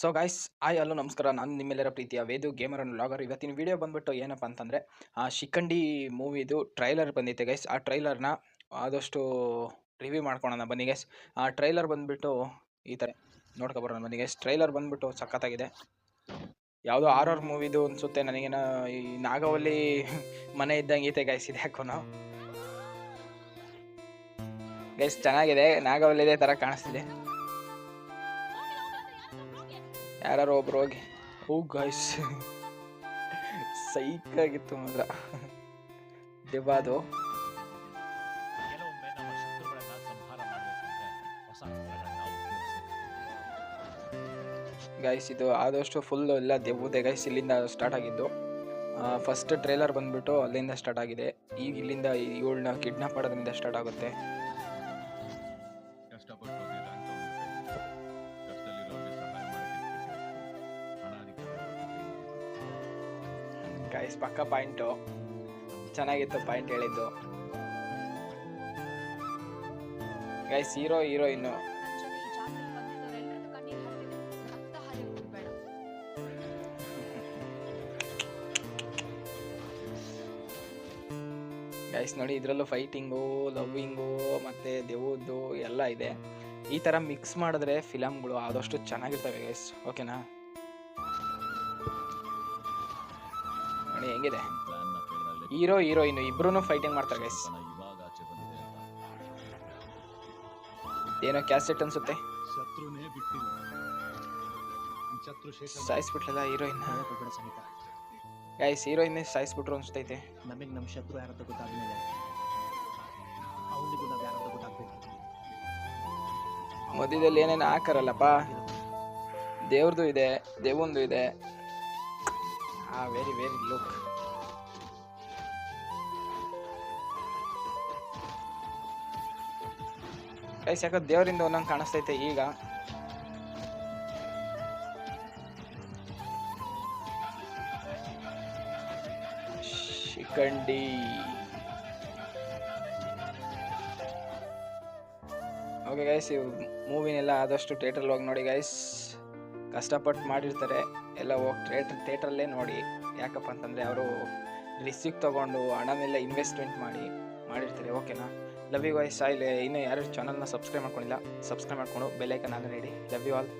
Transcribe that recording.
So guys hi hello ನಮಸ್ಕಾರ. ನಾನು ನಿಮ್ಮೆಲ್ಲರ ಪ್ರೀತಿಯ ವೇದು ಗೇಮರ್ ಅಂಡ್ ವ್ಲಾಗರ್. ಇವತ್ತಿನ ವಿಡಿಯೋ ಬಂದ್ಬಿಟ್ಟು ಏನಪ್ಪ ಅಂತಂದರೆ ಶಿಖಂಡಿ ಮೂವಿದು ಟ್ರೈಲರ್ ಬಂದಿದೆ ಗೈಸ್. ಆ ಟ್ರೈಲರ್ನ ಆದಷ್ಟು ರಿವ್ಯೂ ಮಾಡ್ಕೊಳೋಣ ಬನ್ನಿ ಗೈಸ್. ಆ ಟ್ರೈಲರ್ ಬಂದ್ಬಿಟ್ಟು ಈ ಥರ ನೋಡ್ಕೊಬರೋಣ ಬನ್ನಿ ಗೈಸ್. ಟ್ರೈಲರ್ ಬಂದ್ಬಿಟ್ಟು ಸಖತ್ತಾಗಿದೆ. ಯಾವುದೋ ಆರ್ ಮೂವಿದು ಅನಿಸುತ್ತೆ ನನಗೇನೋ. ಈ ನಾಗವಲ್ಲಿ ಮನೆ ಇದ್ದಂಗೆ ಐತೆ ಗೈಸ್ ಇದು ಯಾಕೋನೋ ಗೈಸ್. ಚೆನ್ನಾಗಿದೆ, ನಾಗವಲ್ಲಿದೆ ಥರ ಕಾಣಿಸ್ತಿದೆ. ಯಾರು ಒಬ್ರು ಹೋಗಿ ಗೈಸ್ ಸೈಕ್ ಆಗಿತ್ತು ಮಾತ್ರ ದೆವ್ವದು. ಗೈಸ್ ಇದು ಆದಷ್ಟು ಫುಲ್ ಎಲ್ಲ ದೆವ್ವದೆ ಗೈಸ್. ಇಲ್ಲಿಂದ ಸ್ಟಾರ್ಟ್ ಆಗಿದ್ದು ಫಸ್ಟ್ ಟ್ರೇಲರ್ ಬಂದ್ಬಿಟ್ಟು ಅಲ್ಲಿಂದ ಸ್ಟಾರ್ಟ್ ಆಗಿದೆ. ಈಗ ಇಲ್ಲಿಂದ ಇವಳನ್ನ ಕಿಡ್ನಾಪ್ ಮಾಡೋದ್ರಿಂದ ಸ್ಟಾರ್ಟ್ ಆಗುತ್ತೆ. ಗೈಸ್ ಪಕ್ಕ ಪಾಯಿಂಟು ಚೆನ್ನಾಗಿತ್ತು, ಪಾಯಿಂಟ್ ಹೇಳಿದ್ದು ಗೈಸ್. ಹೀರೋ ಹೀರೋಯಿನ್ನು ಗೈಸ್ ನೋಡಿ, ಇದರಲ್ಲೂ ಫೈಟಿಂಗು, ಲವ್ವಿಂಗು ಮತ್ತು ದೆವ್ವದ್ದು ಎಲ್ಲ ಇದೆ. ಈ ಥರ ಮಿಕ್ಸ್ ಮಾಡಿದ್ರೆ ಫಿಲಮ್ಗಳು ಆದಷ್ಟು ಚೆನ್ನಾಗಿರ್ತವೆ ಗೈಸ್. ಓಕೆನಾ? ನೋಡಿ ಹೆಂಗಿದೆ, ಹೀರೋ ಹೀರೋಯಿನ್ ಇಬ್ರು ಫೈಟಿಂಗ್ ಮಾಡ್ತಾರೆ ಗೈಸ್. ಏನೋ ಕ್ಯಾಸೆಟ್ ಅನ್ಸುತ್ತೆ, ಸಾಯಿಸ್ಬಿಟ್ಲಲ್ಲ ಹೀರೋಯಿನ್ ಗೈಸ್. ಹೀರೋಯಿನ್ ಸಾಯಿಸ್ಬಿಟ್ರು ಅನ್ಸ್ತೈತೆ. ನಮಗೆ ನಮ್ಮ ಶತ್ರು ಯಾರಂತ ಗೊತ್ತಾದ್ಮೇಲೆ ಅವನಿಗೂ ನಾವು ಯಾರಂತ ಗೊತ್ತಾಗ್ಬೇಕು. ಮಧ್ಯದಲ್ಲಿ ಏನೇನು ಹಾಕಾರಲ್ಲಪ್ಪ. ದೇವ್ರದ್ದು ಇದೆ, ದೇವಂದು ಇದೆ. Very very look. ಗೈಸ್ ಯಾಕೋ ದೇವರಿಂದ ಒಂದೊಂದು ಕಾಣಿಸ್ತೈತೆ ಈಗ. Shikhandi okay guys. ಈ ಮೂವಿನೆಲ್ಲ ಆದಷ್ಟು ಥಿಯೇಟ್ರಲ್ಲಿ ಹೋಗಿ ನೋಡಿ ಗೈಸ್. ಕಷ್ಟಪಟ್ಟು ಮಾಡಿರ್ತಾರೆ ಎಲ್ಲ, ಹೋಗಿ ಥಿಯೇಟ್ರಲ್ಲೇ ನೋಡಿ. ಯಾಕಪ್ಪ ಅಂತಂದರೆ ಅವರು ರಿಸ್ಕ್ ತೊಗೊಂಡು ಹಣನೆಲ್ಲ ಇನ್ವೆಸ್ಟ್ಮೆಂಟ್ ಮಾಡಿರ್ತಾರೆ. ಓಕೆನಾ? Love you guys. ಇನ್ನೂ ಯಾರು ಚಾನಲ್ನ ಸಬ್ಸ್ಕ್ರೈಬ್ ಮಾಡ್ಕೊಂಡಿಲ್ಲ, ಸಬ್ಸ್ಕ್ರೈಬ್ ಮಾಡ್ಕೊಂಡು ಬೆಲ್ ಐಕನ್ ಆನ್ ಮಾಡಿ. Love you all.